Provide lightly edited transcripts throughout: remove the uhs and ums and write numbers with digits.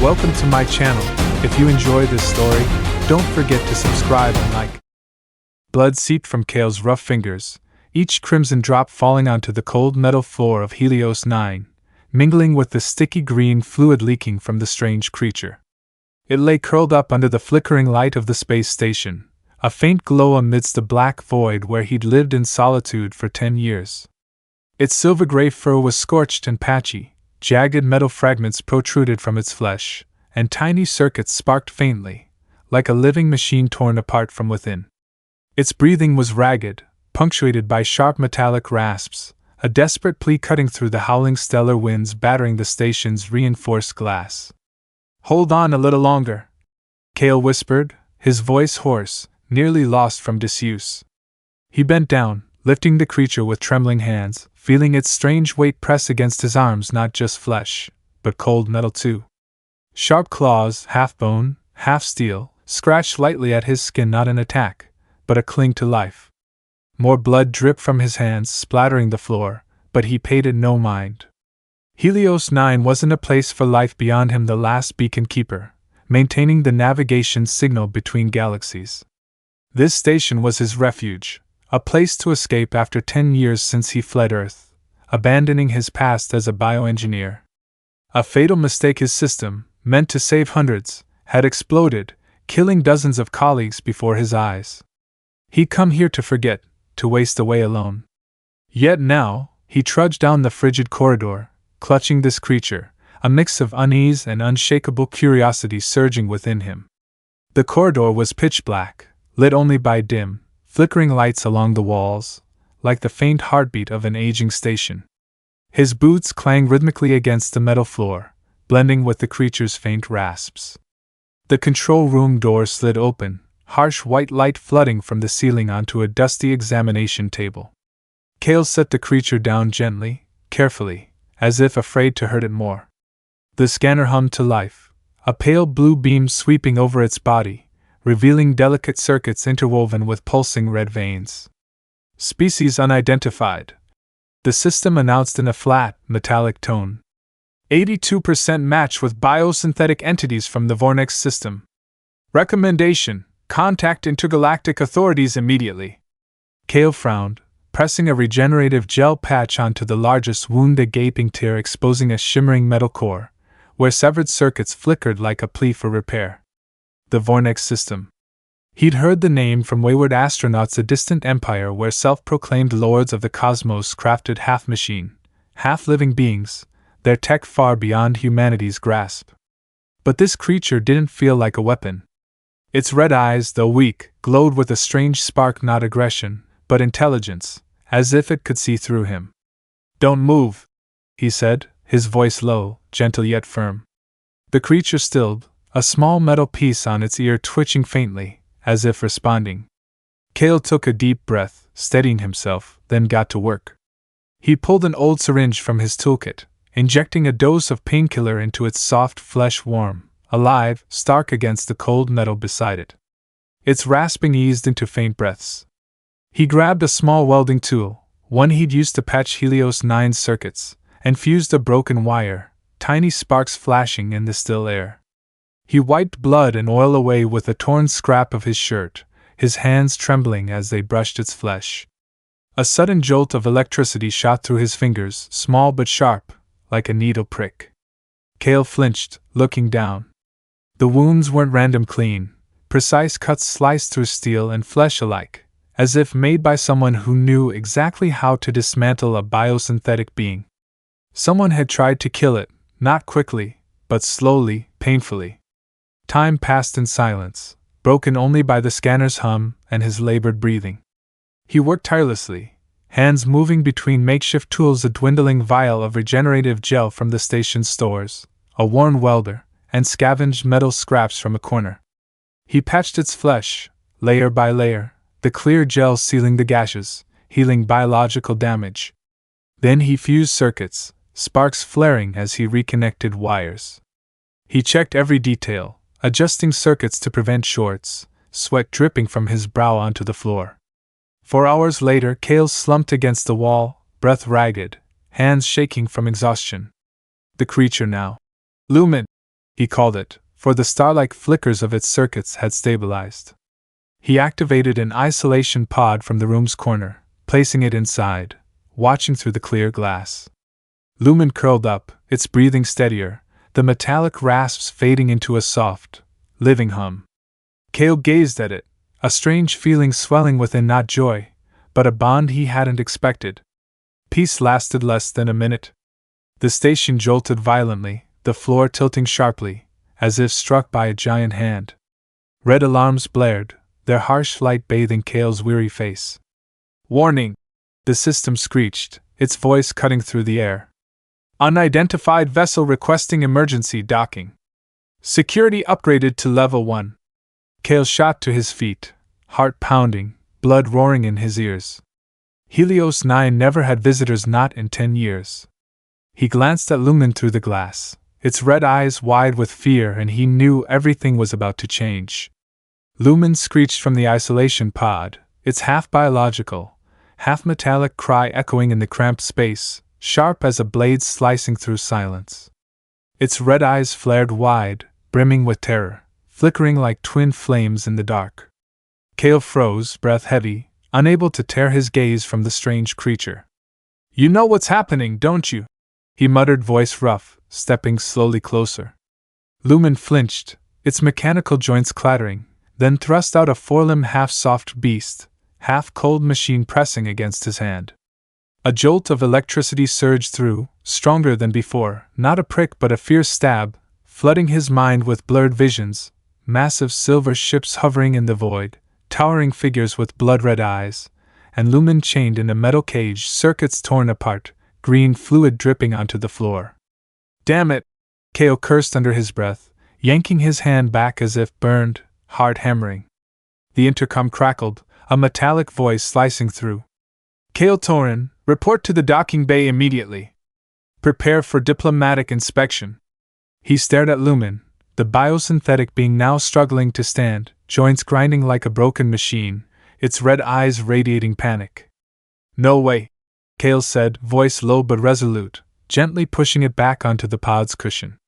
Welcome to my channel. If you enjoy this story, don't forget to subscribe and like. Blood seeped from Kale's rough fingers, each crimson drop falling onto the cold metal floor of Helios 9, mingling with the sticky green fluid leaking from the strange creature. It lay curled up under the flickering light of the space station, a faint glow amidst the black void where he'd lived in solitude for 10 years. Its silver-gray fur was scorched and patchy, jagged metal fragments protruded from its flesh, and tiny circuits sparked faintly, like a living machine torn apart from within. Its breathing was ragged, punctuated by sharp metallic rasps, a desperate plea cutting through the howling stellar winds battering the station's reinforced glass. "Hold on a little longer," Kale whispered, his voice hoarse, nearly lost from disuse. He bent down, lifting the creature with trembling hands, feeling its strange weight press against his arms, not just flesh, but cold metal too. Sharp claws, half bone, half steel, scratched lightly at his skin, not an attack, but a cling to life. More blood dripped from his hands, splattering the floor, but he paid it no mind. Helios 9 wasn't a place for life beyond him, the last beacon keeper, maintaining the navigation signal between galaxies. This station was his refuge, a place to escape after 10 years since he fled Earth, abandoning his past as a bioengineer. A fatal mistake. His system, meant to save hundreds, had exploded, killing dozens of colleagues before his eyes. He'd come here to forget, to waste away alone. Yet now, he trudged down the frigid corridor, clutching this creature, a mix of unease and unshakable curiosity surging within him. The corridor was pitch black, lit only by dim, flickering lights along the walls, like the faint heartbeat of an aging station. His boots clanged rhythmically against the metal floor, blending with the creature's faint rasps. The control room door slid open, harsh white light flooding from the ceiling onto a dusty examination table. Kale set the creature down gently, carefully, as if afraid to hurt it more. The scanner hummed to life, a pale blue beam sweeping over its body, revealing delicate circuits interwoven with pulsing red veins. "Species unidentified," the system announced in a flat, metallic tone. 82% match with biosynthetic entities from the Vornex system. Recommendation: contact intergalactic authorities immediately. Kale frowned, pressing a regenerative gel patch onto the largest wound, a gaping tear exposing a shimmering metal core, where severed circuits flickered like a plea for repair. The Vornex system. He'd heard the name from wayward astronauts, a distant empire where self-proclaimed lords of the cosmos crafted half-machine, half-living beings, their tech far beyond humanity's grasp. But this creature didn't feel like a weapon. Its red eyes, though weak, glowed with a strange spark, not aggression, but intelligence, as if it could see through him. "Don't move," he said, his voice low, gentle yet firm. The creature stilled, a small metal piece on its ear twitching faintly, as if responding. Kale took a deep breath, steadying himself, then got to work. He pulled an old syringe from his toolkit, injecting a dose of painkiller into its soft flesh, warm, alive, stark against the cold metal beside it. Its rasping eased into faint breaths. He grabbed a small welding tool, one he'd used to patch Helios 9's circuits, and fused a broken wire, tiny sparks flashing in the still air. He wiped blood and oil away with a torn scrap of his shirt, his hands trembling as they brushed its flesh. A sudden jolt of electricity shot through his fingers, small but sharp, like a needle prick. Kale flinched, looking down. The wounds weren't random, clean, precise cuts sliced through steel and flesh alike, as if made by someone who knew exactly how to dismantle a biosynthetic being. Someone had tried to kill it, not quickly, but slowly, painfully. Time passed in silence, broken only by the scanner's hum and his labored breathing. He worked tirelessly, hands moving between makeshift tools, a dwindling vial of regenerative gel from the station's stores, a worn welder, and scavenged metal scraps from a corner. He patched its flesh, layer by layer, the clear gel sealing the gashes, healing biological damage. Then he fused circuits, sparks flaring as he reconnected wires. He checked every detail, adjusting circuits to prevent shorts, sweat dripping from his brow onto the floor. 4 hours later, Kale slumped against the wall, breath ragged, hands shaking from exhaustion. The creature now. "Lumen," he called it, for the star-like flickers of its circuits had stabilized. He activated an isolation pod from the room's corner, placing it inside, watching through the clear glass. Lumen curled up, its breathing steadier, the metallic rasps fading into a soft, living hum. Cale gazed at it, a strange feeling swelling within, not joy, but a bond he hadn't expected. Peace lasted less than a minute. The station jolted violently, the floor tilting sharply, as if struck by a giant hand. Red alarms blared, their harsh light bathing Cale's weary face. "Warning!" the system screeched, its voice cutting through the air. "Unidentified vessel requesting emergency docking. Security upgraded to level 1. Cale shot to his feet, heart pounding, blood roaring in his ears. Helios 9 never had visitors, not in 10 years. He glanced at Lumen through the glass, its red eyes wide with fear, and he knew everything was about to change. Lumen screeched from the isolation pod, its half-biological, half-metallic cry echoing in the cramped space, sharp as a blade slicing through silence. Its red eyes flared wide, brimming with terror, flickering like twin flames in the dark. Cale froze, breath heavy, unable to tear his gaze from the strange creature. "You know what's happening, don't you?" he muttered, voice rough, stepping slowly closer. Lumen flinched, its mechanical joints clattering, then thrust out a four-limbed half-soft beast, half-cold machine pressing against his hand. A jolt of electricity surged through, stronger than before, not a prick but a fierce stab, flooding his mind with blurred visions, massive silver ships hovering in the void, towering figures with blood-red eyes, and Lumen chained in a metal cage, circuits torn apart, green fluid dripping onto the floor. "Damn it!" Cale cursed under his breath, yanking his hand back as if burned, heart hammering. The intercom crackled, a metallic voice slicing through. "Cale Torin, report to the docking bay immediately. Prepare for diplomatic inspection." He stared at Lumen, the biosynthetic being now struggling to stand, joints grinding like a broken machine, its red eyes radiating panic. "No way," Cale said, voice low but resolute, gently pushing it back onto the pod's cushion.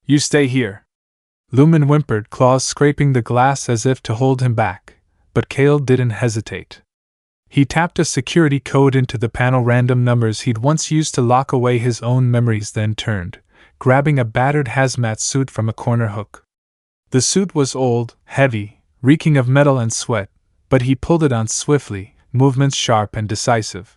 "You stay here." Lumen whimpered, claws scraping the glass as if to hold him back, but Cale didn't hesitate. He tapped a security code into the panel, random numbers he'd once used to lock away his own memories, then turned, grabbing a battered hazmat suit from a corner hook. The suit was old, heavy, reeking of metal and sweat, but he pulled it on swiftly, movements sharp and decisive.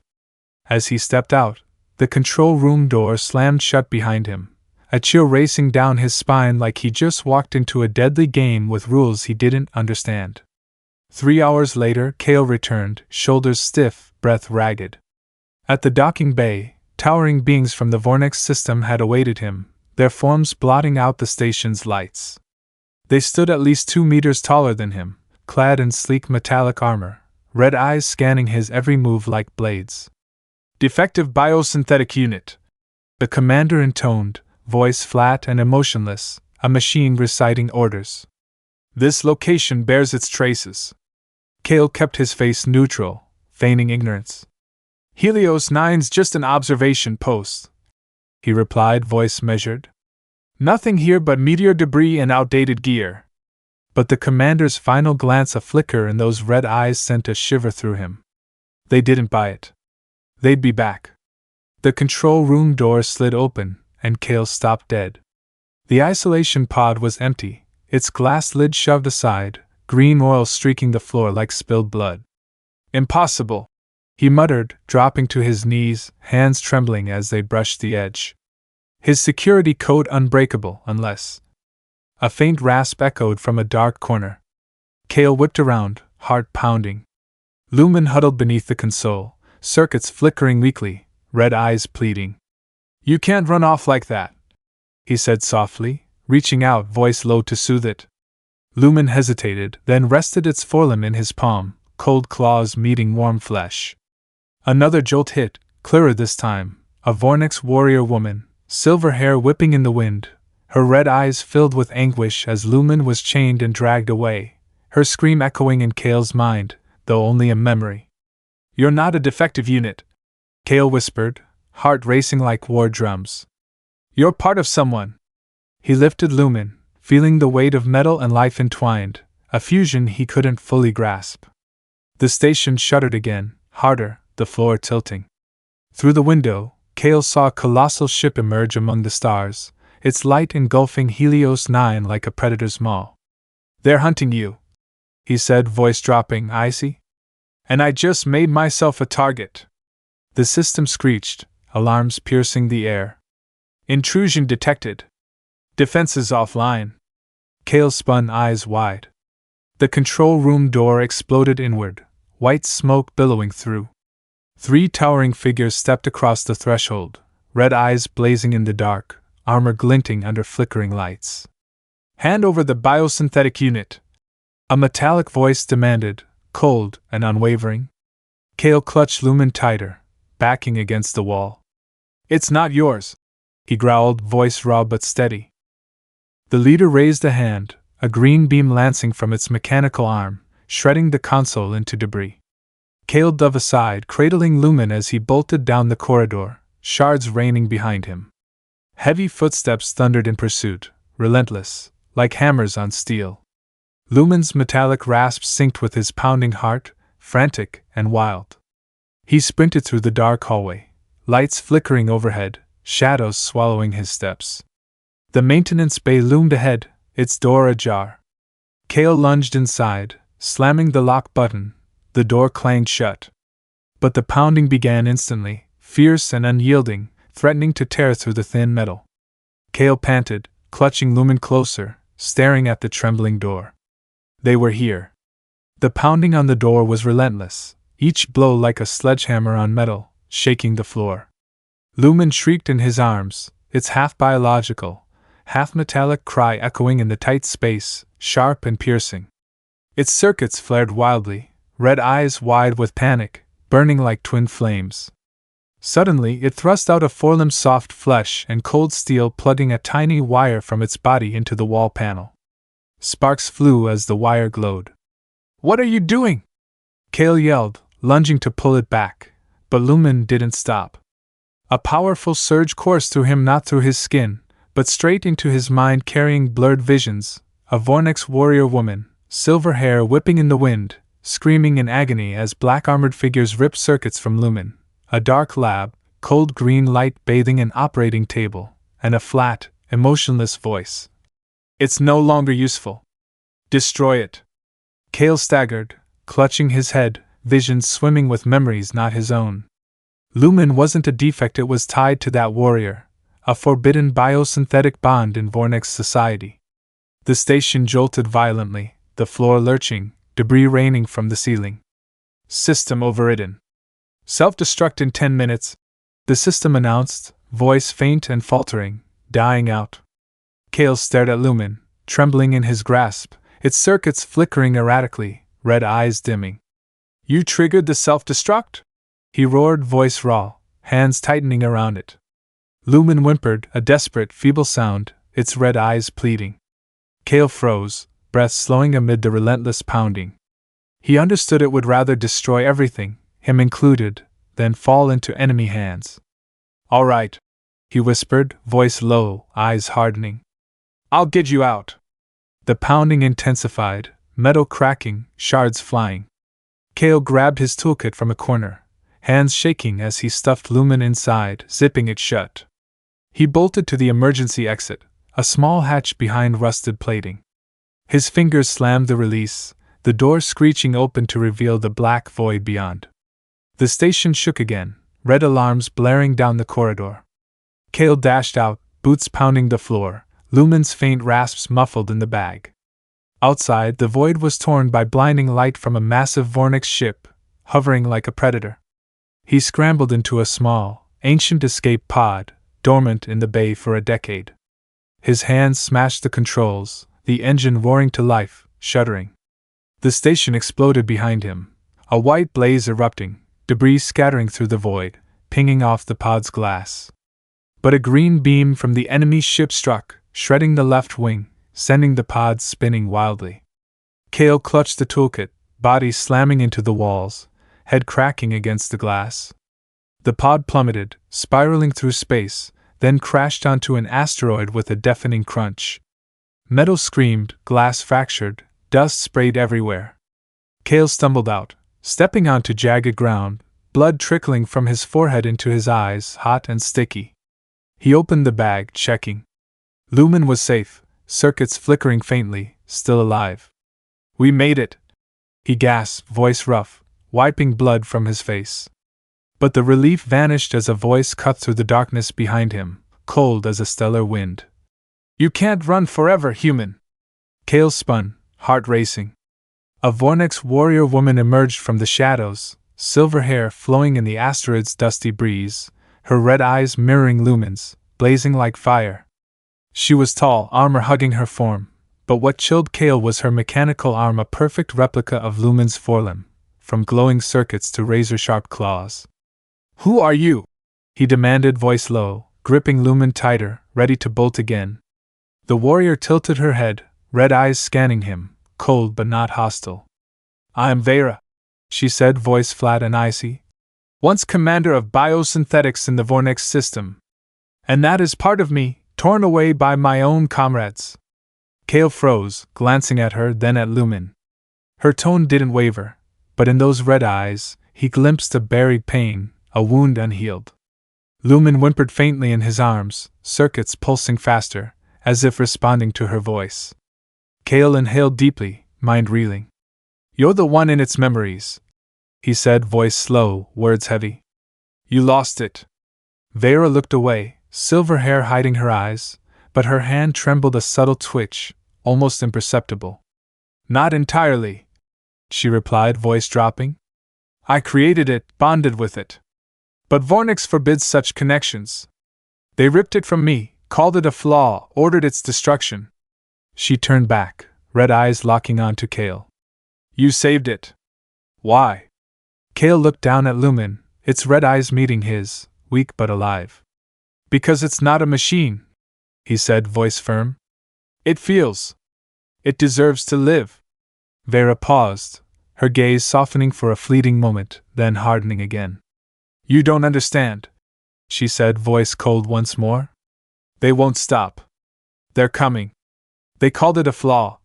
As he stepped out, the control room door slammed shut behind him, a chill racing down his spine like he just walked into a deadly game with rules he didn't understand. 3 hours later, Cale returned, shoulders stiff, breath ragged. At the docking bay, towering beings from the Vornex system had awaited him, their forms blotting out the station's lights. They stood at least 2 meters taller than him, clad in sleek metallic armor, red eyes scanning his every move like blades. "Defective biosynthetic unit," the commander intoned, voice flat and emotionless, a machine reciting orders. "This location bears its traces." Cale kept his face neutral, feigning ignorance. "Helios 9's just an observation post," he replied, voice measured. "Nothing here but meteor debris and outdated gear." But the commander's final glance, a flicker in those red eyes, sent a shiver through him. They didn't buy it. They'd be back. The control room door slid open, and Cale stopped dead. The isolation pod was empty, its glass lid shoved aside, green oil streaking the floor like spilled blood. "Impossible," he muttered, dropping to his knees, hands trembling as they brushed the edge. His security code unbreakable, unless... A faint rasp echoed from a dark corner. Cale whipped around, heart pounding. Lumen huddled beneath the console, circuits flickering weakly, red eyes pleading. "You can't run off like that," he said softly, reaching out, voice low to soothe it. Lumen hesitated, then rested its forelimb in his palm, cold claws meeting warm flesh. Another jolt hit, clearer this time, a Vornex warrior woman, silver hair whipping in the wind, her red eyes filled with anguish as Lumen was chained and dragged away, her scream echoing in Cale's mind, though only a memory. "You're not a defective unit," Cale whispered, heart racing like war drums. "You're part of someone." He lifted Lumen, feeling the weight of metal and life entwined, a fusion he couldn't fully grasp. The station shuddered again, harder, the floor tilting. Through the window, Kale saw a colossal ship emerge among the stars, its light engulfing Helios 9 like a predator's maw. "They're hunting you," he said, voice dropping icy. "And I just made myself a target." The system screeched, alarms piercing the air. "Intrusion detected. Defenses offline." Kale spun, eyes wide. The control room door exploded inward, white smoke billowing through. 3 towering figures stepped across the threshold, red eyes blazing in the dark, armor glinting under flickering lights. "Hand over the biosynthetic unit," a metallic voice demanded, cold and unwavering. Kale clutched Lumen tighter, backing against the wall. "It's not yours," he growled, voice raw but steady. The leader raised a hand, a green beam lancing from its mechanical arm, shredding the console into debris. Kale dove aside, cradling Lumen as he bolted down the corridor, shards raining behind him. Heavy footsteps thundered in pursuit, relentless, like hammers on steel. Lumen's metallic rasp synced with his pounding heart, frantic and wild. He sprinted through the dark hallway, lights flickering overhead, shadows swallowing his steps. The maintenance bay loomed ahead, its door ajar. Kale lunged inside, slamming the lock button. The door clanged shut. But the pounding began instantly, fierce and unyielding, threatening to tear through the thin metal. Kale panted, clutching Lumen closer, staring at the trembling door. They were here. The pounding on the door was relentless, each blow like a sledgehammer on metal, shaking the floor. Lumen shrieked in his arms, its half-biological, half-metallic cry echoing in the tight space, sharp and piercing. Its circuits flared wildly, red eyes wide with panic, burning like twin flames. Suddenly it thrust out a forelimb, soft flesh and cold steel, plugging a tiny wire from its body into the wall panel. Sparks flew as the wire glowed. "What are you doing?" Kale yelled, lunging to pull it back, but Lumen didn't stop. A powerful surge coursed through him, not through his skin, but straight into his mind, carrying blurred visions, a Vornex warrior woman, silver hair whipping in the wind, screaming in agony as black armored figures ripped circuits from Lumen, a dark lab, cold green light bathing an operating table, and a flat, emotionless voice. "It's no longer useful. Destroy it." Kale staggered, clutching his head, visions swimming with memories not his own. Lumen wasn't a defect, it was tied to that warrior, a forbidden biosynthetic bond in Vornex society. The station jolted violently, the floor lurching, debris raining from the ceiling. "System overridden. Self-destruct in 10 minutes, the system announced, voice faint and faltering, dying out. Kale stared at Lumen, trembling in his grasp, its circuits flickering erratically, red eyes dimming. "You triggered the self-destruct?" he roared, voice raw, hands tightening around it. Lumen whimpered, a desperate, feeble sound, its red eyes pleading. Kale froze, breath slowing amid the relentless pounding. He understood it would rather destroy everything, him included, than fall into enemy hands. "All right," he whispered, voice low, eyes hardening. "I'll get you out." The pounding intensified, metal cracking, shards flying. Kale grabbed his toolkit from a corner, hands shaking as he stuffed Lumen inside, zipping it shut. He bolted to the emergency exit, a small hatch behind rusted plating. His fingers slammed the release, the door screeching open to reveal the black void beyond. The station shook again, red alarms blaring down the corridor. Kale dashed out, boots pounding the floor, Lumen's faint rasps muffled in the bag. Outside, the void was torn by blinding light from a massive Vornex ship, hovering like a predator. He scrambled into a small, ancient escape pod, dormant in the bay for a decade. His hands smashed the controls, the engine roaring to life, shuddering. The station exploded behind him, a white blaze erupting, debris scattering through the void, pinging off the pod's glass. But a green beam from the enemy ship struck, shredding the left wing, sending the pod spinning wildly. Kale clutched the toolkit, body slamming into the walls, head cracking against the glass. The pod plummeted, spiraling through space, then crashed onto an asteroid with a deafening crunch. Metal screamed, glass fractured, dust sprayed everywhere. Kale stumbled out, stepping onto jagged ground, blood trickling from his forehead into his eyes, hot and sticky. He opened the bag, checking. Lumen was safe, circuits flickering faintly, still alive. "We made it!" he gasped, voice rough, wiping blood from his face. But the relief vanished as a voice cut through the darkness behind him, cold as a stellar wind. "You can't run forever, human!" Kale spun, heart racing. A Vornex warrior woman emerged from the shadows, silver hair flowing in the asteroid's dusty breeze, her red eyes mirroring Lumen's, blazing like fire. She was tall, armor hugging her form, but what chilled Kale was her mechanical arm, a perfect replica of Lumen's forelimb, from glowing circuits to razor-sharp claws. "Who are you?" he demanded, voice low, gripping Lumen tighter, ready to bolt again. The warrior tilted her head, red eyes scanning him, cold but not hostile. "I am Veyra," she said, voice flat and icy. "Once commander of biosynthetics in the Vornex system. And that is part of me, torn away by my own comrades." Kale froze, glancing at her, then at Lumen. Her tone didn't waver, but in those red eyes, he glimpsed a buried pain, a wound unhealed. Lumen whimpered faintly in his arms, circuits pulsing faster, as if responding to her voice. Kale inhaled deeply, mind reeling. "You're the one in its memories," he said, voice slow, words heavy. "You lost it." Veyra looked away, silver hair hiding her eyes, but her hand trembled a subtle twitch, almost imperceptible. "Not entirely," she replied, voice dropping. "I created it, bonded with it. But Vornex forbids such connections. They ripped it from me, called it a flaw, ordered its destruction." She turned back, red eyes locking onto Kale. "You saved it. Why?" Kale looked down at Lumen, its red eyes meeting his, weak but alive. "Because it's not a machine," he said, voice firm. "It feels. It deserves to live." Veyra paused, her gaze softening for a fleeting moment, then hardening again. "You don't understand," she said, voice cold once more. "They won't stop. They're coming. They called it a flaw,"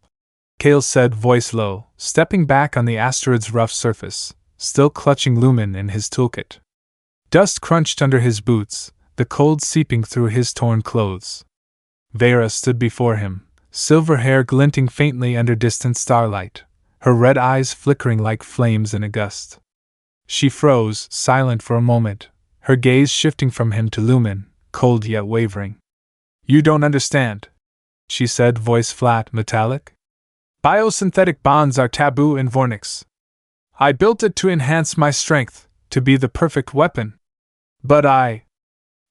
Kale said, voice low, stepping back on the asteroid's rough surface, still clutching Lumen in his toolkit. Dust crunched under his boots, the cold seeping through his torn clothes. Veyra stood before him, silver hair glinting faintly under distant starlight, her red eyes flickering like flames in a gust. She froze, silent for a moment, her gaze shifting from him to Lumen, cold yet wavering. "You don't understand," she said, voice flat, metallic. "Biosynthetic bonds are taboo in Vornex. I built it to enhance my strength, to be the perfect weapon. But I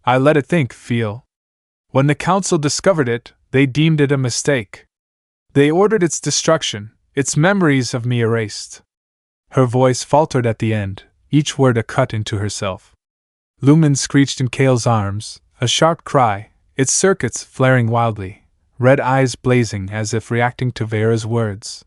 let it think, feel. When the Council discovered it, they deemed it a mistake. They ordered its destruction, its memories of me erased." Her voice faltered at the end, each word a cut into herself. Lumen screeched in Kale's arms, a sharp cry, its circuits flaring wildly, red eyes blazing as if reacting to Veyra's words.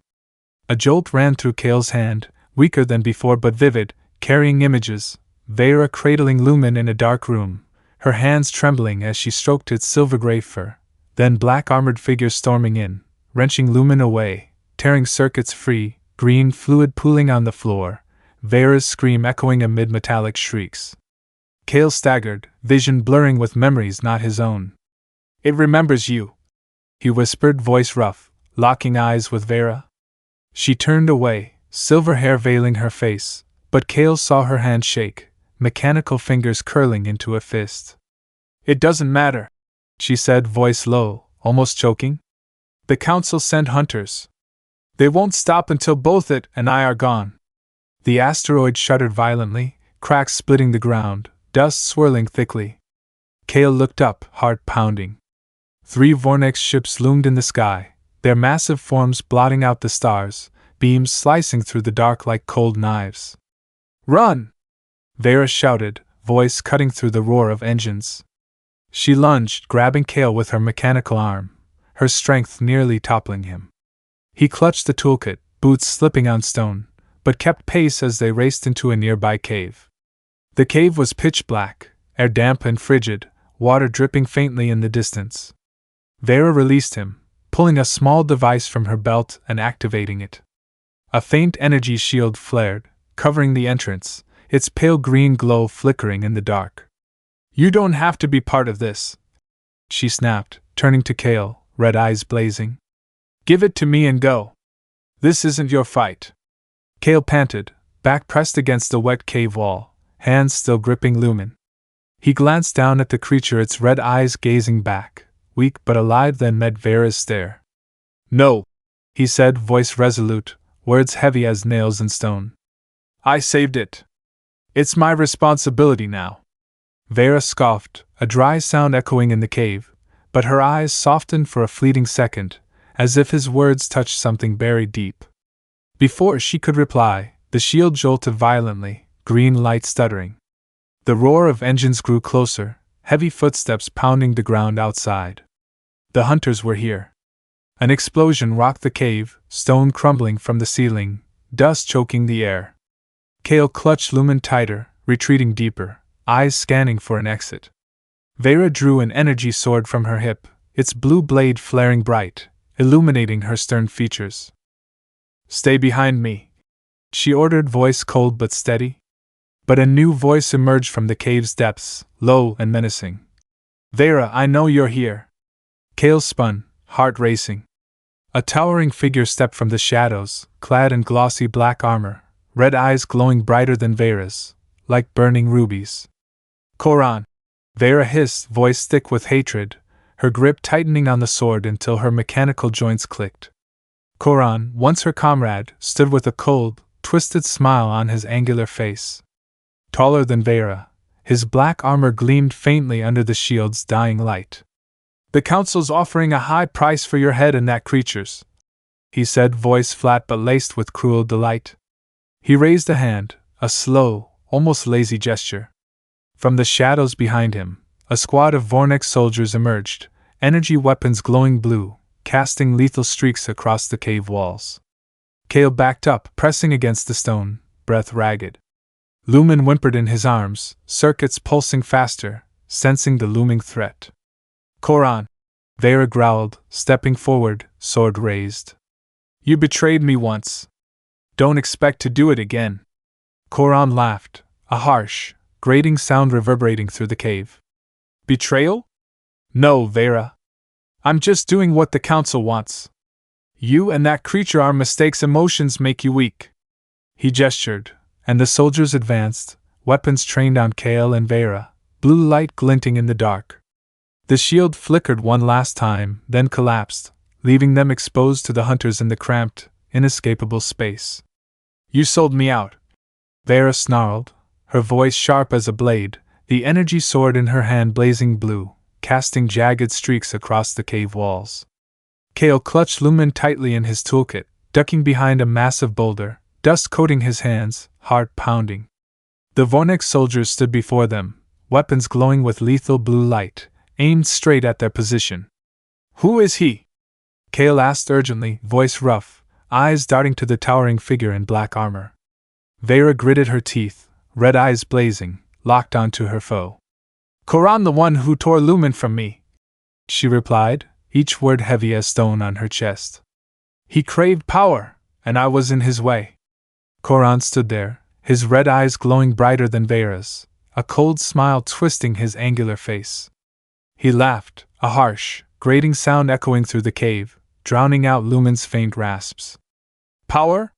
A jolt ran through Kale's hand, weaker than before but vivid, carrying images, Veyra cradling Lumen in a dark room, her hands trembling as she stroked its silver-gray fur, then black armored figures storming in, wrenching Lumen away, tearing circuits free, green fluid pooling on the floor, Veyra's scream echoing amid metallic shrieks. Kale staggered, vision blurring with memories not his own. "It remembers you," he whispered, voice rough, locking eyes with Veyra. She turned away, silver hair veiling her face, but Kale saw her hand shake, mechanical fingers curling into a fist. "It doesn't matter," she said, voice low, almost choking. "The Council sent hunters. They won't stop until both it and I are gone." The asteroid shuddered violently, cracks splitting the ground, dust swirling thickly. Kale looked up, heart pounding. 3 Vornex ships loomed in the sky, their massive forms blotting out the stars, beams slicing through the dark like cold knives. "Run!" Veyra shouted, voice cutting through the roar of engines. She lunged, grabbing Kale with her mechanical arm, her strength nearly toppling him. He clutched the toolkit, boots slipping on stone, but kept pace as they raced into a nearby cave. The cave was pitch black, air damp and frigid, water dripping faintly in the distance. Veyra released him, pulling a small device from her belt and activating it. A faint energy shield flared, covering the entrance, its pale green glow flickering in the dark. "You don't have to be part of this," she snapped, turning to Kale, red eyes blazing. "Give it to me and go. This isn't your fight." Kale panted, back pressed against the wet cave wall, hands still gripping Lumen. He glanced down at the creature, its red eyes gazing back, weak but alive, then met Veyra's stare. "No," he said, voice resolute, words heavy as nails and stone. "I saved it. It's my responsibility now." Veyra scoffed, a dry sound echoing in the cave, but her eyes softened for a fleeting second, as if his words touched something buried deep. Before she could reply, the shield jolted violently, green light stuttering. The roar of engines grew closer, heavy footsteps pounding the ground outside. The hunters were here. An explosion rocked the cave, stone crumbling from the ceiling, dust choking the air. Kale clutched Lumen tighter, retreating deeper, eyes scanning for an exit. Veyra drew an energy sword from her hip, its blue blade flaring bright, illuminating her stern features. "Stay behind me," she ordered, voice cold but steady. But a new voice emerged from the cave's depths, low and menacing. "Veyra, I know you're here." Kale spun, heart racing. A towering figure stepped from the shadows, clad in glossy black armor, red eyes glowing brighter than Veyra's, like burning rubies. "Koran!" Veyra hissed, voice thick with hatred, her grip tightening on the sword until her mechanical joints clicked. Koran, once her comrade, stood with a cold, twisted smile on his angular face. Taller than Veyra, his black armor gleamed faintly under the shield's dying light. "The Council's offering a high price for your head and that creature's," he said, voice flat but laced with cruel delight. He raised a hand, a slow, almost lazy gesture. From the shadows behind him, a squad of Vornex soldiers emerged, energy weapons glowing blue, casting lethal streaks across the cave walls. Kale backed up, pressing against the stone, breath ragged. Lumen whimpered in his arms, circuits pulsing faster, sensing the looming threat. "Koran!" Veyra growled, stepping forward, sword raised. "You betrayed me once. Don't expect to do it again." Koran laughed, a harsh, grating sound reverberating through the cave. "Betrayal? No, Veyra. I'm just doing what the Council wants. You and that creature are mistakes. Emotions make you weak." He gestured, and the soldiers advanced, weapons trained on Kale and Veyra, blue light glinting in the dark. The shield flickered one last time, then collapsed, leaving them exposed to the hunters in the cramped, inescapable space. "You sold me out," Veyra snarled, her voice sharp as a blade, the energy sword in her hand blazing blue, casting jagged streaks across the cave walls. Kale clutched Lumen tightly in his toolkit, ducking behind a massive boulder, dust coating his hands, heart pounding. The Vornex soldiers stood before them, weapons glowing with lethal blue light, aimed straight at their position. "Who is he?" Kale asked urgently, voice rough, eyes darting to the towering figure in black armor. Veyra gritted her teeth, red eyes blazing, locked onto her foe. "Koran, the one who tore Lumen from me," she replied, each word heavy as stone on her chest. "He craved power, and I was in his way." Koran stood there, his red eyes glowing brighter than Veyra's, a cold smile twisting his angular face. He laughed, a harsh, grating sound echoing through the cave, drowning out Lumen's faint rasps. "Power?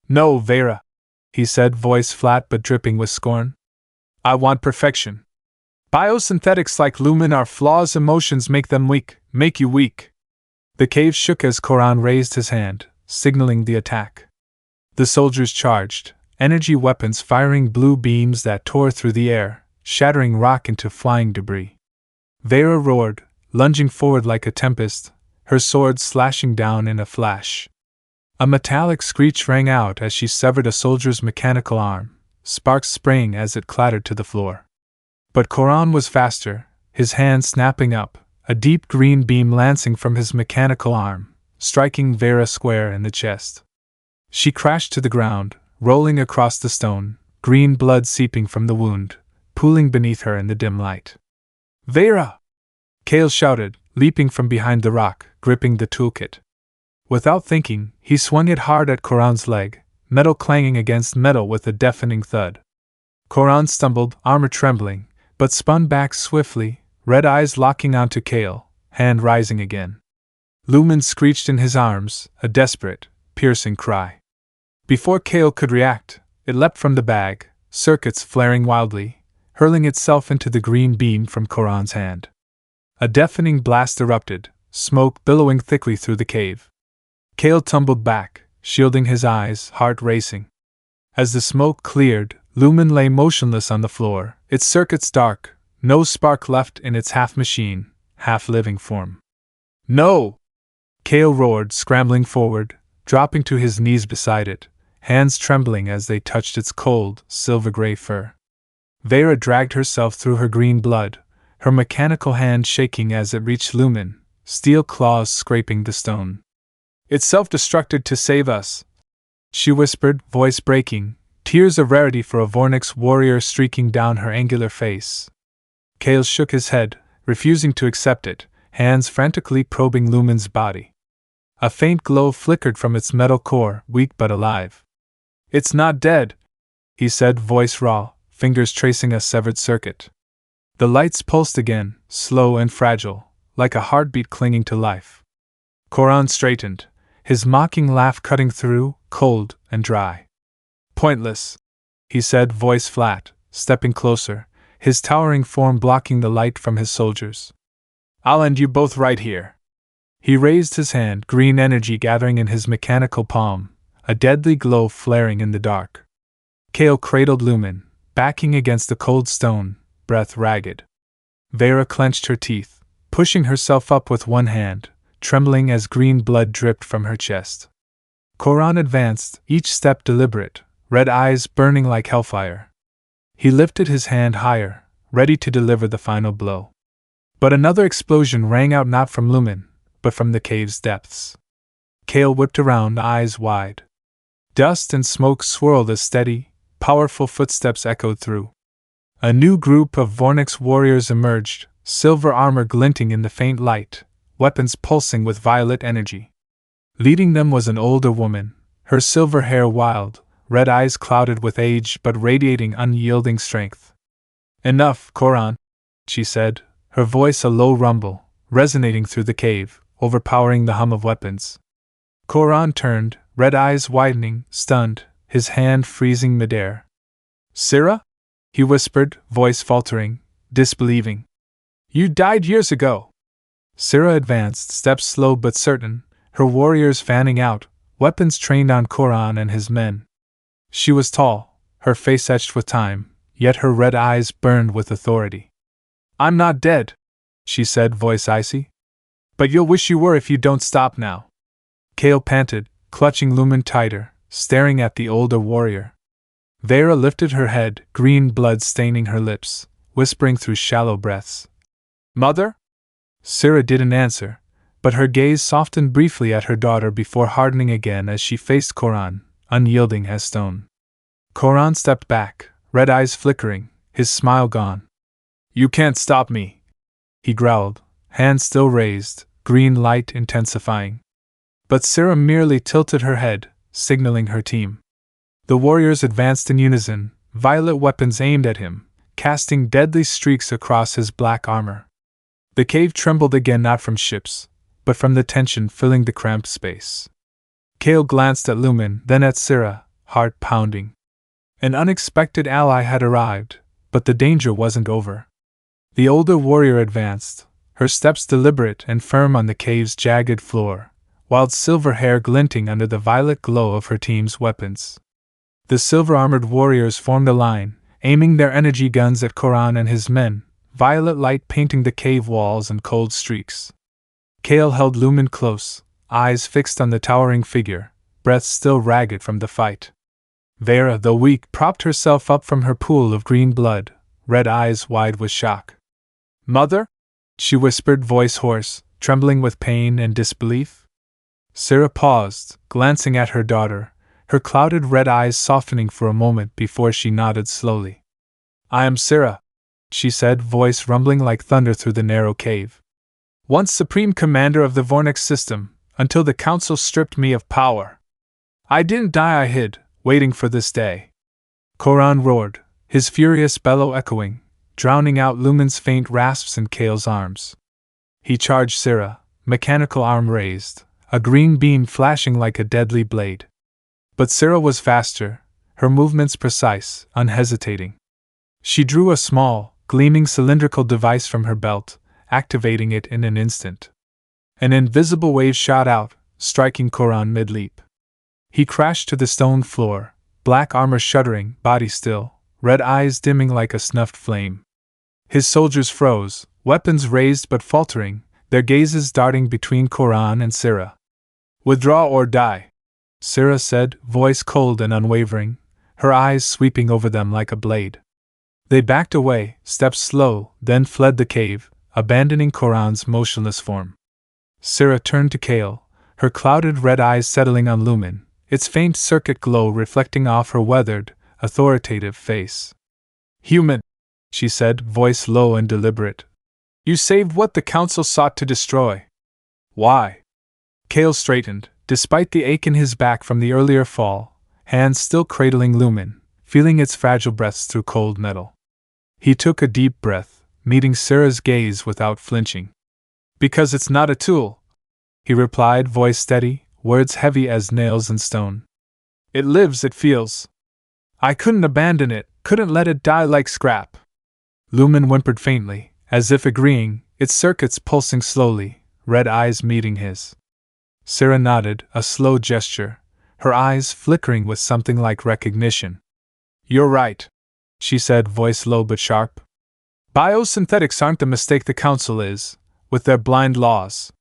No, Veyra," he said, voice flat but dripping with scorn. "I want perfection. Biosynthetics like Lumen are flaws. Emotions make them weak, make you weak." The cave shook as Koran raised his hand, signaling the attack. The soldiers charged, energy weapons firing blue beams that tore through the air, shattering rock into flying debris. Veyra roared, lunging forward like a tempest, her sword slashing down in a flash. A metallic screech rang out as she severed a soldier's mechanical arm, sparks spraying as it clattered to the floor. But Koran was faster, his hand snapping up, a deep green beam lancing from his mechanical arm, striking Veyra square in the chest. She crashed to the ground, rolling across the stone, green blood seeping from the wound, pooling beneath her in the dim light. Veyra! Kale shouted, leaping from behind the rock, gripping the toolkit. Without thinking, he swung it hard at Koran's leg, metal clanging against metal with a deafening thud. Koran stumbled, armor trembling, but spun back swiftly, red eyes locking onto Kale, hand rising again. Lumen screeched in his arms, a desperate, piercing cry. Before Kale could react, it leapt from the bag, circuits flaring wildly, hurling itself into the green beam from Koran's hand. A deafening blast erupted, smoke billowing thickly through the cave. Kale tumbled back, shielding his eyes, heart racing. As the smoke cleared, Lumen lay motionless on the floor, its circuits dark, no spark left in its half-machine, half-living form. No! Kale roared, scrambling forward, dropping to his knees beside it, hands trembling as they touched its cold, silver-gray fur. Veyra dragged herself through her green blood, her mechanical hand shaking as it reached Lumen, steel claws scraping the stone. "It self-destructed to save us," she whispered, voice breaking, tears of rarity for a Vornix warrior streaking down her angular face. Kale shook his head, refusing to accept it, hands frantically probing Lumen's body. A faint glow flickered from its metal core, weak but alive. "It's not dead," he said, voice raw, fingers tracing a severed circuit. The lights pulsed again, slow and fragile, like a heartbeat clinging to life. Koran straightened, his mocking laugh cutting through, cold and dry. "Pointless," he said, voice flat, stepping closer, his towering form blocking the light from his soldiers. "I'll end you both right here." He raised his hand, green energy gathering in his mechanical palm, a deadly glow flaring in the dark. Kale cradled Lumen, backing against the cold stone, breath ragged. Veyra clenched her teeth, pushing herself up with one hand, trembling as green blood dripped from her chest. Koran advanced, each step deliberate, red eyes burning like hellfire. He lifted his hand higher, ready to deliver the final blow. But another explosion rang out, not from Lumen, but from the cave's depths. Kale whipped around, eyes wide. Dust and smoke swirled as steady, powerful footsteps echoed through. A new group of Vornix warriors emerged, silver armor glinting in the faint light, weapons pulsing with violet energy. Leading them was an older woman, her silver hair wild, red eyes clouded with age but radiating unyielding strength. "Enough, Koran," she said, her voice a low rumble, resonating through the cave, overpowering the hum of weapons. Koran turned, red eyes widening, stunned, his hand freezing midair. "Sira?" he whispered, voice faltering, disbelieving. "You died years ago." Sira advanced, steps slow but certain, her warriors fanning out, weapons trained on Koran and his men. She was tall, her face etched with time, yet her red eyes burned with authority. "I'm not dead," she said, voice icy. "But you'll wish you were if you don't stop now." Kale panted, clutching Lumen tighter, staring at the older warrior. Veyra lifted her head, green blood staining her lips, whispering through shallow breaths. "Mother?" Sira didn't answer, but her gaze softened briefly at her daughter before hardening again as she faced Koran, unyielding as stone. Koran stepped back, red eyes flickering, his smile gone. "You can't stop me," he growled, hand still raised, green light intensifying. But Sira merely tilted her head, signaling her team. The warriors advanced in unison, violet weapons aimed at him, casting deadly streaks across his black armor. The cave trembled again, not from ships, but from the tension filling the cramped space. Kale glanced at Lumen, then at Sira, heart pounding. An unexpected ally had arrived, but the danger wasn't over. The older warrior advanced, her steps deliberate and firm on the cave's jagged floor, wild silver hair glinting under the violet glow of her team's weapons. The silver-armored warriors formed a line, aiming their energy guns at Koran and his men, violet light painting the cave walls in cold streaks. Kale held Lumen close, eyes fixed on the towering figure, breath still ragged from the fight. Veyra, though weak, propped herself up from her pool of green blood, red eyes wide with shock. "Mother?" she whispered, voice hoarse, trembling with pain and disbelief. Sira paused, glancing at her daughter, her clouded red eyes softening for a moment before she nodded slowly. "I am Sira," she said, voice rumbling like thunder through the narrow cave. Once supreme commander of the Vornex system, until the council stripped me of power. I didn't die, I hid, waiting for this day. Koran roared, his furious bellow echoing, drowning out Lumen's faint rasps in Kale's arms. He charged Syrah, mechanical arm raised, a green beam flashing like a deadly blade. But Syrah was faster, her movements precise, unhesitating. She drew a small, gleaming cylindrical device from her belt, activating it in an instant. An invisible wave shot out, striking Koran mid-leap. He crashed to the stone floor, black armor shuddering, body still, red eyes dimming like a snuffed flame. His soldiers froze, weapons raised but faltering, their gazes darting between Koran and Syrah. Withdraw or die, Syrah said, voice cold and unwavering, her eyes sweeping over them like a blade. They backed away, steps slow, then fled the cave, abandoning Koran's motionless form. Syrah turned to Kale, her clouded red eyes settling on Lumen, its faint circuit glow reflecting off her weathered, authoritative face. Human, she said, voice low and deliberate. You saved what the council sought to destroy. Why? Kale straightened, despite the ache in his back from the earlier fall, hands still cradling Lumen, feeling its fragile breaths through cold metal. He took a deep breath, meeting Syrah's gaze without flinching. Because it's not a tool, he replied, voice steady, words heavy as nails and stone. It lives, it feels. I couldn't abandon it, couldn't let it die like scrap. Lumen whimpered faintly, as if agreeing, its circuits pulsing slowly, red eyes meeting his. Syrah nodded, a slow gesture, her eyes flickering with something like recognition. You're right, she said, voice low but sharp. Biosynthetics aren't the mistake the council is, with their blind laws.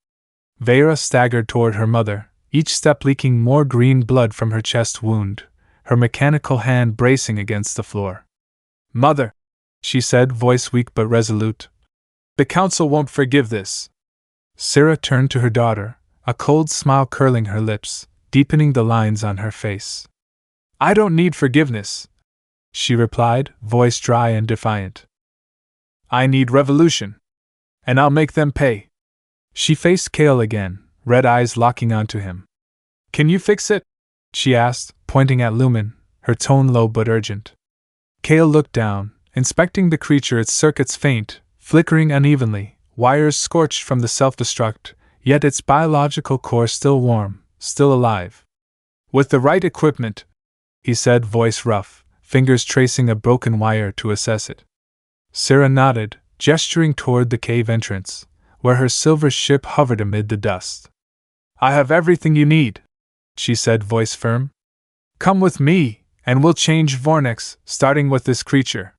Veyra staggered toward her mother, each step leaking more green blood from her chest wound, her mechanical hand bracing against the floor. Mother, she said, voice weak but resolute. The council won't forgive this. Syrah turned to her daughter, a cold smile curling her lips, deepening the lines on her face. I don't need forgiveness, she replied, voice dry and defiant. I need revolution. And I'll make them pay. She faced Kale again, red eyes locking onto him. Can you fix it? She asked, pointing at Lumen, her tone low but urgent. Kale looked down, inspecting the creature, its circuits faint, flickering unevenly, wires scorched from the self-destruct, yet its biological core still warm, still alive. With the right equipment, he said, voice rough, fingers tracing a broken wire to assess it. Syrah nodded, gesturing toward the cave entrance, where her silver ship hovered amid the dust. I have everything you need, she said, voice firm. Come with me, and we'll change Vornex, starting with this creature.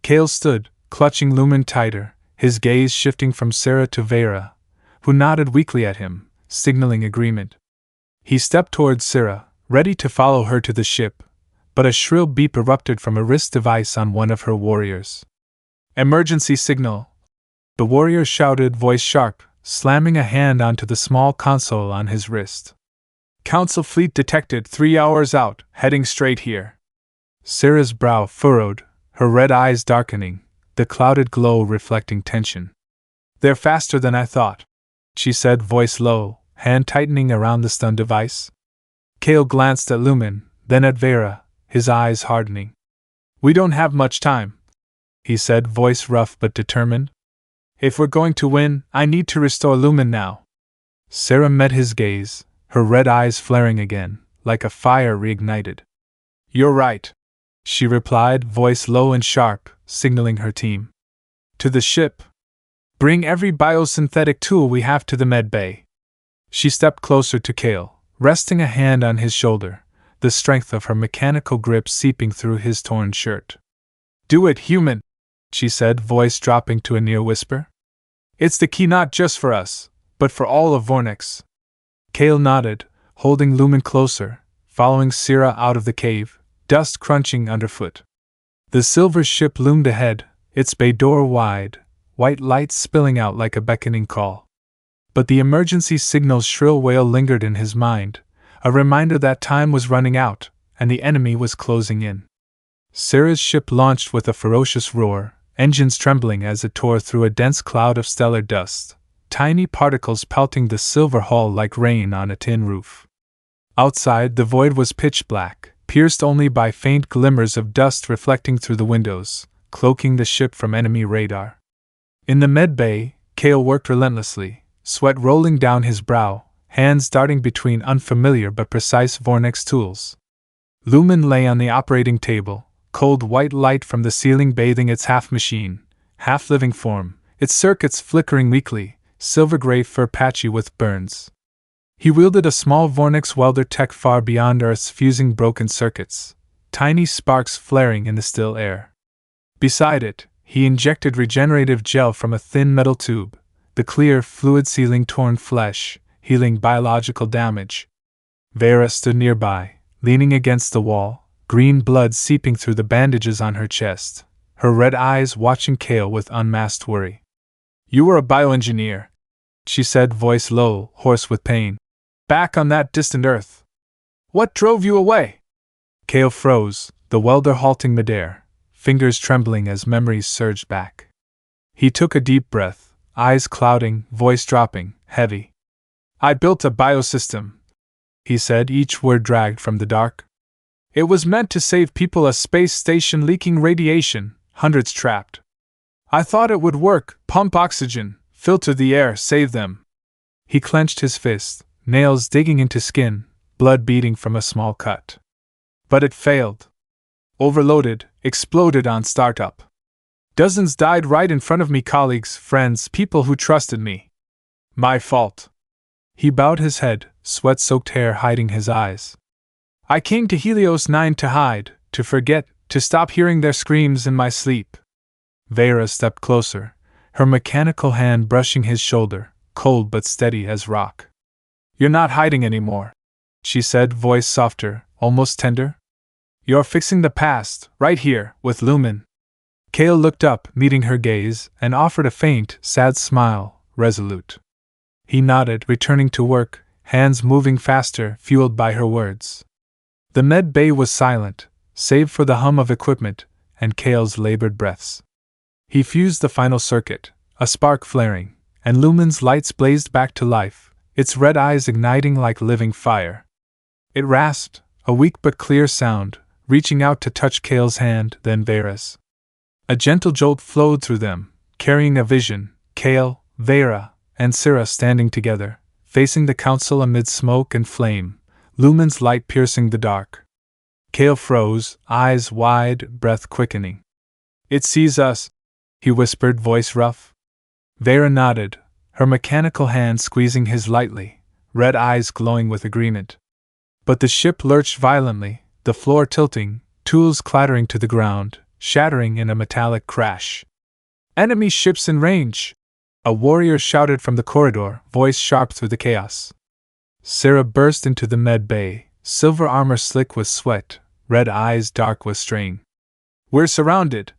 Kale stood, clutching Lumen tighter, his gaze shifting from Syrah to Veyra, who nodded weakly at him, signaling agreement. He stepped towards Syrah, ready to follow her to the ship, but a shrill beep erupted from a wrist device on one of her warriors. Emergency signal, the warrior shouted, voice sharp, slamming a hand onto the small console on his wrist. Council fleet detected 3 hours out, heading straight here. Syrah's brow furrowed, her red eyes darkening, the clouded glow reflecting tension. They're faster than I thought, she said, voice low, hand tightening around the stun device. Kale glanced at Lumen, then at Veyra, his eyes hardening. We don't have much time, he said, voice rough but determined. If we're going to win, I need to restore Lumen now. Syrah met his gaze, her red eyes flaring again, like a fire reignited. You're right, she replied, voice low and sharp, signaling her team. To the ship. Bring every biosynthetic tool we have to the med bay. She stepped closer to Kale, resting a hand on his shoulder, the strength of her mechanical grip seeping through his torn shirt. Do it, human, she said, voice dropping to a near whisper. It's the key not just for us, but for all of Vornex. Kale nodded, holding Lumen closer, following Syrah out of the cave, dust crunching underfoot. The silver ship loomed ahead, its bay door wide, white lights spilling out like a beckoning call. But the emergency signal's shrill wail lingered in his mind, a reminder that time was running out, and the enemy was closing in. Syrah's ship launched with a ferocious roar, engines trembling as it tore through a dense cloud of stellar dust, tiny particles pelting the silver hull like rain on a tin roof. Outside, the void was pitch black, pierced only by faint glimmers of dust reflecting through the windows, cloaking the ship from enemy radar. In the med bay, Kale worked relentlessly, sweat rolling down his brow, hands darting between unfamiliar but precise Vornex tools. Lumen lay on the operating table, cold white light from the ceiling bathing its half-machine, half-living form, its circuits flickering weakly, silver-gray fur patchy with burns. He wielded a small Vornex welder tech far beyond Earth's fusing broken circuits, tiny sparks flaring in the still air. Beside it, he injected regenerative gel from a thin metal tube, the clear fluid sealing torn flesh, healing biological damage. Veyra stood nearby, leaning against the wall, green blood seeping through the bandages on her chest, her red eyes watching Kale with unmasked worry. "You were a bioengineer," she said, voice low, hoarse with pain. "Back on that distant Earth. What drove you away?" Kale froze, the welder halting midair, fingers trembling as memories surged back. He took a deep breath, eyes clouding, voice dropping, heavy. "I built a biosystem," he said, each word dragged from the dark. "It was meant to save people, a space station leaking radiation, hundreds trapped. I thought it would work, pump oxygen, filter the air, save them." He clenched his fist, nails digging into skin, blood beading from a small cut. But it failed. Overloaded, exploded on startup. Dozens died right in front of me, colleagues, friends, people who trusted me. My fault. He bowed his head, sweat-soaked hair hiding his eyes. I came to Helios 9 to hide, to forget, to stop hearing their screams in my sleep. Veyra stepped closer, her mechanical hand brushing his shoulder, cold but steady as rock. "You're not hiding anymore," she said, voice softer, almost tender. "You're fixing the past, right here, with Lumen." Kale looked up, meeting her gaze, and offered a faint, sad smile, resolute. He nodded, returning to work, hands moving faster, fueled by her words. The med bay was silent, save for the hum of equipment and Kale's labored breaths. He fused the final circuit, a spark flaring, and Lumen's lights blazed back to life, its red eyes igniting like living fire. It rasped, a weak but clear sound, reaching out to touch Kale's hand, then Veyra's. A gentle jolt flowed through them, carrying a vision: Kale, Veyra, and Syrah standing together, facing the council amid smoke and flame, Lumen's light piercing the dark. Kale froze, eyes wide, breath quickening. "It sees us," he whispered, voice rough. Veyra nodded, her mechanical hand squeezing his lightly, red eyes glowing with agreement. But the ship lurched violently, the floor tilting, tools clattering to the ground, shattering in a metallic crash. "Enemy ships in range!" A warrior shouted from the corridor, voice sharp through the chaos. Syrah burst into the med bay, silver armor slick with sweat, red eyes dark with strain. "We're surrounded,"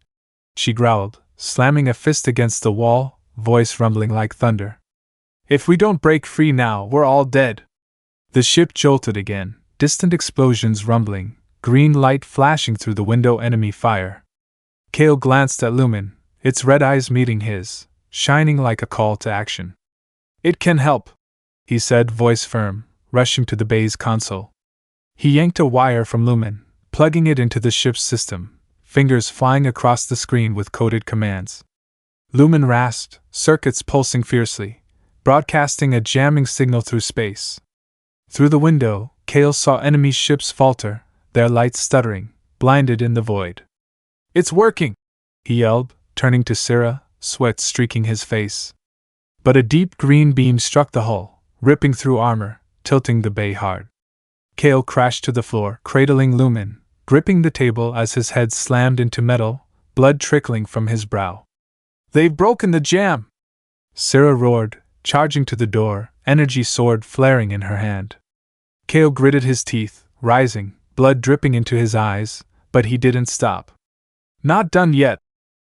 she growled, slamming a fist against the wall, voice rumbling like thunder. "If we don't break free now, we're all dead." The ship jolted again, distant explosions rumbling, green light flashing through the window, enemy fire. Kale glanced at Lumen, its red eyes meeting his, shining like a call to action. "It can help," he said, voice firm, rushing to the bay's console. He yanked a wire from Lumen, plugging it into the ship's system, fingers flying across the screen with coded commands. Lumen rasped, circuits pulsing fiercely, broadcasting a jamming signal through space. Through the window, Kale saw enemy ships falter, their lights stuttering, blinded in the void. "It's working!" he yelled, turning to Syrah, sweat streaking his face. But a deep green beam struck the hull, ripping through armor, tilting the bay hard. Kale crashed to the floor, cradling Lumen, gripping the table as his head slammed into metal, blood trickling from his brow. "They've broken the jam!" Syrah roared, charging to the door, energy sword flaring in her hand. Kale gritted his teeth, rising, blood dripping into his eyes, but he didn't stop. "Not done yet,"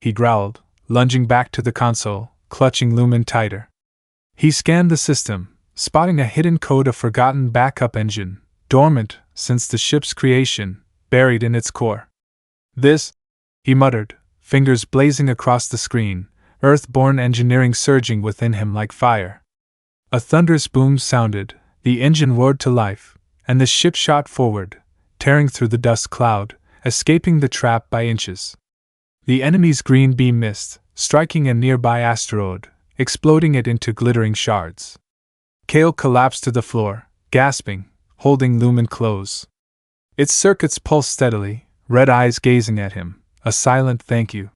he growled, lunging back to the console, clutching Lumen tighter. He scanned the system, spotting a hidden code, a forgotten backup engine, dormant since the ship's creation, buried in its core. "This," he muttered, fingers blazing across the screen, Earth-born engineering surging within him like fire. A thunderous boom sounded, the engine roared to life, and the ship shot forward, tearing through the dust cloud, escaping the trap by inches. The enemy's green beam missed, striking a nearby asteroid, exploding it into glittering shards. Kale collapsed to the floor, gasping, holding Lumen close. Its circuits pulsed steadily, red eyes gazing at him, a silent thank you.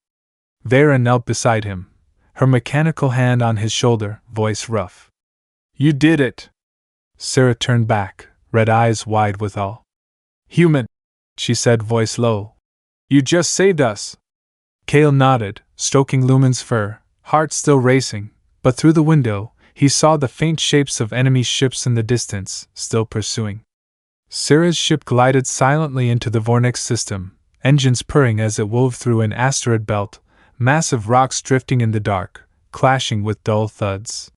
Veyra knelt beside him, her mechanical hand on his shoulder, voice rough. You did it! Sarah turned back, red eyes wide with awe. Human, she said, voice low. You just saved us! Kale nodded, stroking Lumen's fur, heart still racing, but through the window, he saw the faint shapes of enemy ships in the distance, still pursuing. Sarah's ship glided silently into the Vornix system, engines purring as it wove through an asteroid belt, massive rocks drifting in the dark, clashing with dull thuds.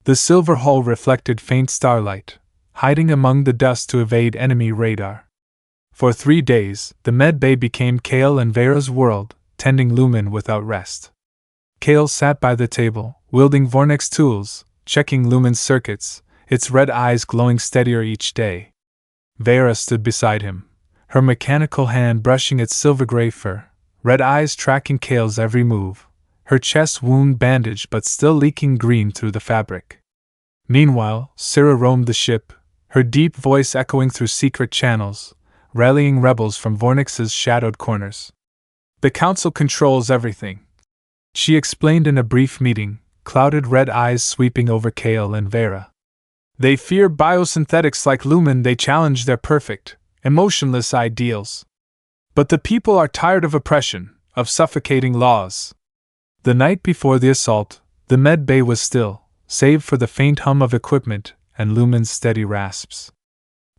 The silver hull reflected faint starlight, hiding among the dust to evade enemy radar. For 3 days, the med bay became Kale and Veyra's world, tending Lumen without rest. Kale sat by the table, wielding Vornix tools, checking Lumen's circuits, its red eyes glowing steadier each day. Veyra stood beside him, her mechanical hand brushing its silver-gray fur, red eyes tracking Kale's every move, her chest wound bandaged but still leaking green through the fabric. Meanwhile, Sarah roamed the ship, her deep voice echoing through secret channels, rallying rebels from Vornix's shadowed corners. The Council controls everything, she explained in a brief meeting, clouded red eyes sweeping over Kale and Veyra. They fear biosynthetics like Lumen, they challenge their perfect, emotionless ideals. But the people are tired of oppression, of suffocating laws. The night before the assault, the med bay was still, save for the faint hum of equipment and Lumen's steady rasps.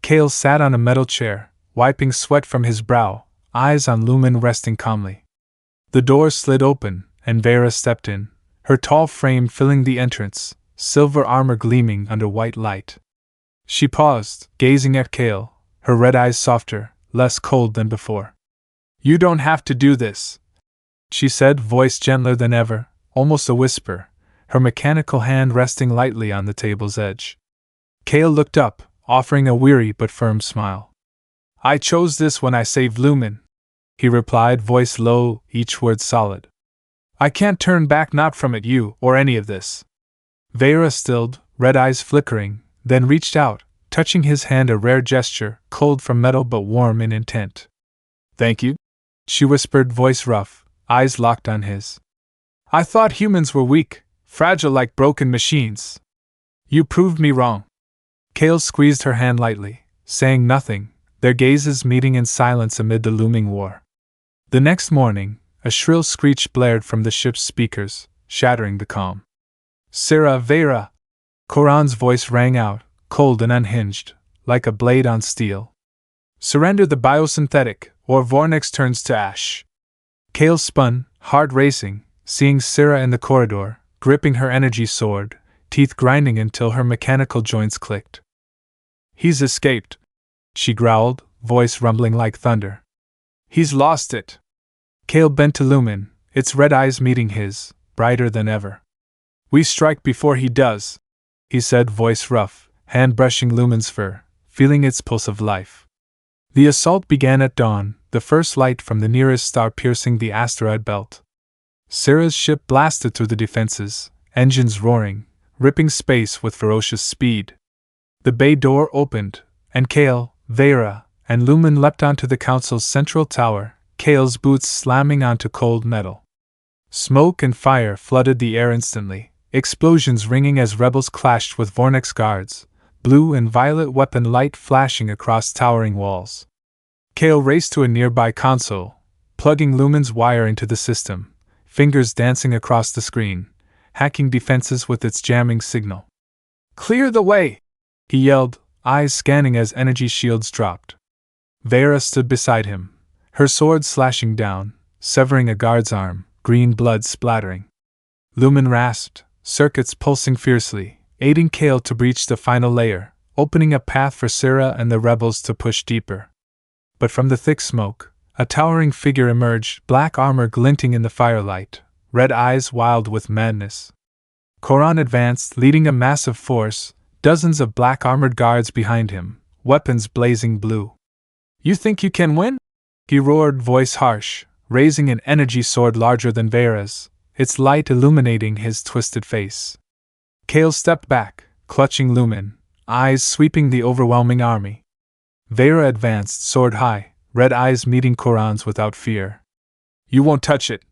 Kale sat on a metal chair, wiping sweat from his brow, eyes on Lumen resting calmly. The door slid open, and Veyra stepped in, her tall frame filling the entrance, silver armor gleaming under white light. She paused, gazing at Kale, her red eyes softer, less cold than before. You don't have to do this, she said, voice gentler than ever, almost a whisper, her mechanical hand resting lightly on the table's edge. Kale looked up, offering a weary but firm smile. I chose this when I saved Lumen, he replied, voice low, each word solid. I can't turn back, not from it, you, or any of this. Veyra stilled, red eyes flickering, then reached out, touching his hand, a rare gesture, cold from metal but warm in intent. Thank you, she whispered, voice rough, eyes locked on his. I thought humans were weak, fragile like broken machines. You proved me wrong. Kale squeezed her hand lightly, saying nothing, their gazes meeting in silence amid the looming war. The next morning, a shrill screech blared from the ship's speakers, shattering the calm. Sarah, Veyra! Koran's voice rang out, cold and unhinged, like a blade on steel. Surrender the biosynthetic, or Vornix turns to ash. Kale spun, heart racing, seeing Sarah in the corridor, gripping her energy sword, teeth grinding until her mechanical joints clicked. He's escaped, she growled, voice rumbling like thunder. He's lost it. Kale bent to Lumen, its red eyes meeting his, brighter than ever. We strike before he does, he said, voice rough, hand brushing Lumen's fur, feeling its pulse of life. The assault began at dawn, the first light from the nearest star piercing the asteroid belt. Sarah's ship blasted through the defenses, engines roaring, ripping space with ferocious speed. The bay door opened, and Kale, Veyra, and Lumen leapt onto the Council's central tower, Kale's boots slamming onto cold metal. Smoke and fire flooded the air instantly, explosions ringing as rebels clashed with Vornix guards, blue and violet weapon light flashing across towering walls. Kale raced to a nearby console, plugging Lumen's wire into the system, fingers dancing across the screen, hacking defenses with its jamming signal. Clear the way! He yelled, eyes scanning as energy shields dropped. Veyra stood beside him, her sword slashing down, severing a guard's arm, green blood splattering. Lumen rasped, circuits pulsing fiercely, aiding Kale to breach the final layer, opening a path for Sarah and the rebels to push deeper. But from the thick smoke, A towering figure emerged, black armor glinting in the firelight, red eyes wild with madness. Koran advanced, leading a massive force, dozens of black-armored guards behind him, weapons blazing blue. "You think you can win?" he roared, voice harsh, raising an energy sword larger than Veyra's, its light illuminating his twisted face. Kale stepped back, clutching Lumen, eyes sweeping the overwhelming army. Veyra advanced, sword high, red eyes meeting Koran's without fear. "You won't touch it,"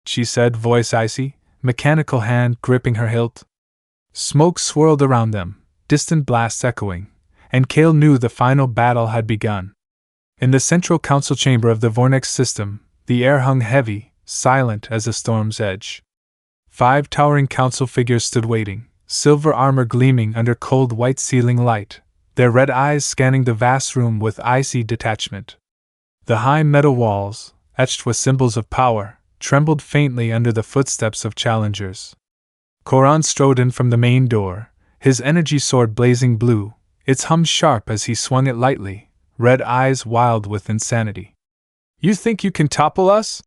she said, voice icy, mechanical hand gripping her hilt. Smoke swirled around them, distant blasts echoing, and Kale knew the final battle had begun. In the central council chamber of the Vornex system, the air hung heavy, silent as a storm's edge. 5 towering council figures stood waiting, silver armor gleaming under cold white ceiling light, their red eyes scanning the vast room with icy detachment. The high metal walls, etched with symbols of power, trembled faintly under the footsteps of challengers. Koran strode in from the main door, his energy sword blazing blue, its hum sharp as he swung it lightly, red eyes wild with insanity. "You think you can topple us?"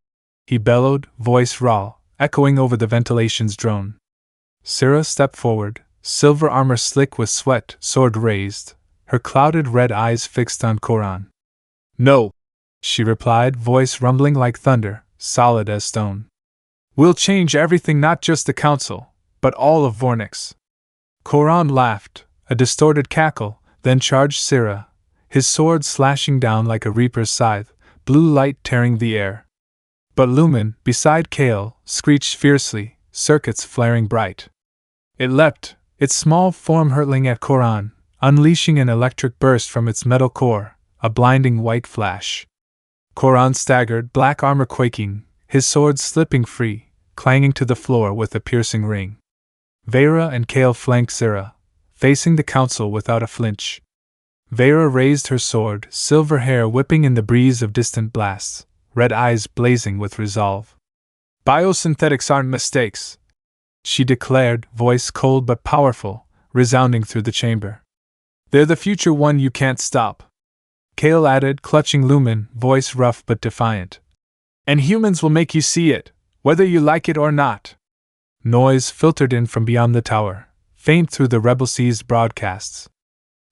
he bellowed, voice raw, echoing over the ventilation's drone. Syrah stepped forward, silver armor slick with sweat, sword raised, her clouded red eyes fixed on Koran. "No," she replied, voice rumbling like thunder, solid as stone. "We'll change everything, not just the council, but all of Vornex." Koran laughed, a distorted cackle, then charged Syrah, his sword slashing down like a reaper's scythe, blue light tearing the air. But Lumen, beside Kale, screeched fiercely, circuits flaring bright. It leapt, its small form hurtling at Koran, unleashing an electric burst from its metal core, a blinding white flash. Koran staggered, black armor quaking, his sword slipping free, clanging to the floor with a piercing ring. Veyra and Kale flanked Syrah, facing the council without a flinch. Veyra raised her sword, silver hair whipping in the breeze of distant blasts, red eyes blazing with resolve. "Biosynthetics aren't mistakes," she declared, voice cold but powerful, resounding through the chamber. "They're the future, one you can't stop." Kale added, clutching Lumen, voice rough but defiant. "And humans will make you see it, whether you like it or not." Noise filtered in from beyond the tower, faint through the rebel-seized broadcasts.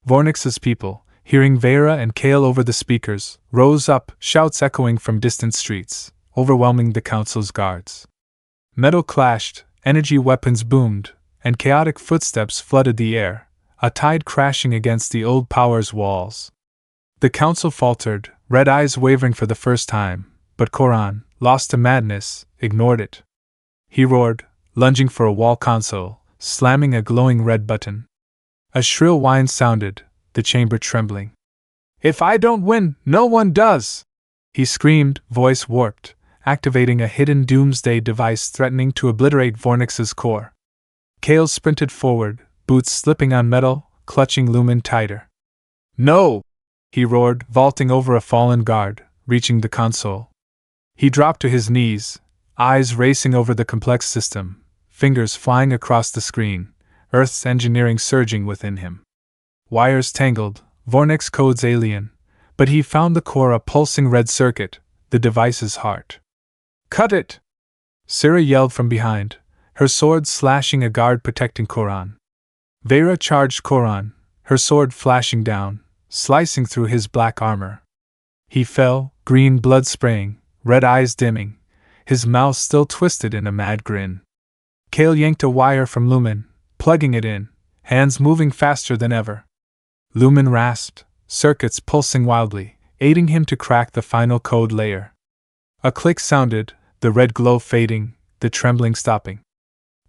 Vornex's people, hearing Veyra and Kale over the speakers, rose up, shouts echoing from distant streets, overwhelming the council's guards. Metal clashed, energy weapons boomed, and chaotic footsteps flooded the air, a tide crashing against the old power's walls. The council faltered, red eyes wavering for the first time, but Koran, lost to madness, ignored it. He roared, lunging for a wall console, slamming a glowing red button. A shrill whine sounded, the chamber trembling. "If I don't win, no one does!" he screamed, voice warped, activating a hidden doomsday device threatening to obliterate Vornex's core. Kale sprinted forward, boots slipping on metal, clutching Lumen tighter. "No!" he roared, vaulting over a fallen guard, reaching the console. He dropped to his knees, eyes racing over the complex system, fingers flying across the screen, Earth's engineering surging within him. Wires tangled, Vornex codes alien, but he found the core a pulsing red circuit, the device's heart. "Cut it!" Syrah yelled from behind, her sword slashing a guard protecting Koran. Veyra charged Koran, her sword flashing down, slicing through his black armor. He fell, green blood spraying, red eyes dimming, his mouth still twisted in a mad grin. Kale yanked a wire from Lumen, plugging it in, hands moving faster than ever. Lumen rasped, circuits pulsing wildly, aiding him to crack the final code layer. A click sounded, the red glow fading, the trembling stopping.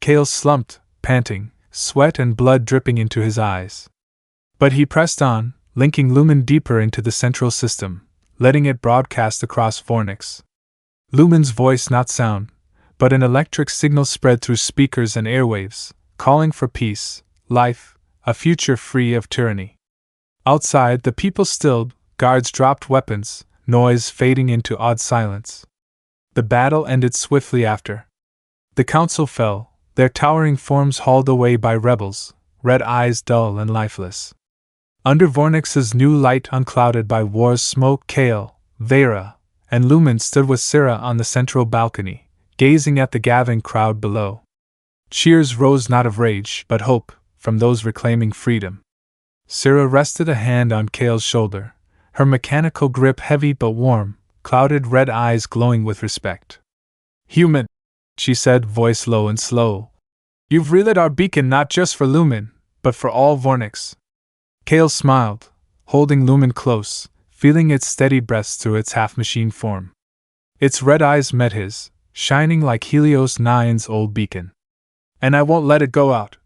Kale slumped, panting, sweat and blood dripping into his eyes. But he pressed on, linking Lumen deeper into the central system, letting it broadcast across Vornex. Lumen's voice not sound, but an electric signal spread through speakers and airwaves, calling for peace, life, a future free of tyranny. Outside, the people stilled, guards dropped weapons, noise fading into odd silence. The battle ended swiftly after. The council fell, their towering forms hauled away by rebels, red eyes dull and lifeless. Under Vornex's new light unclouded by war's smoke, Kale, Veyra, and Lumen stood with Syrah on the central balcony, gazing at the gathering crowd below. Cheers rose not of rage, but hope, from those reclaiming freedom. Syrah rested a hand on Kale's shoulder, her mechanical grip heavy but warm, clouded red eyes glowing with respect. "Human," she said, voice low and slow. "You've relit our beacon not just for Lumen, but for all Vornix." Kale smiled, holding Lumen close, feeling its steady breath through its half-machine form. Its red eyes met his, shining like Helios 9's old beacon. "And I won't let it go out,"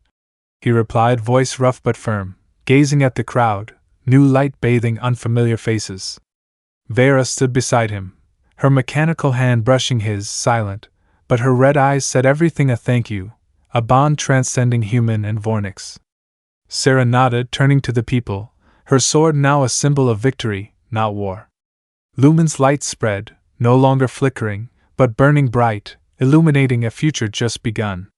he replied, voice rough but firm, gazing at the crowd, new light bathing unfamiliar faces. Veyra stood beside him, her mechanical hand brushing his, silent, but her red eyes said everything a thank you, a bond transcending human and Vornix. Syrah nodded, turning to the people, her sword now a symbol of victory, not war. Lumen's light spread, no longer flickering, but burning bright, illuminating a future just begun.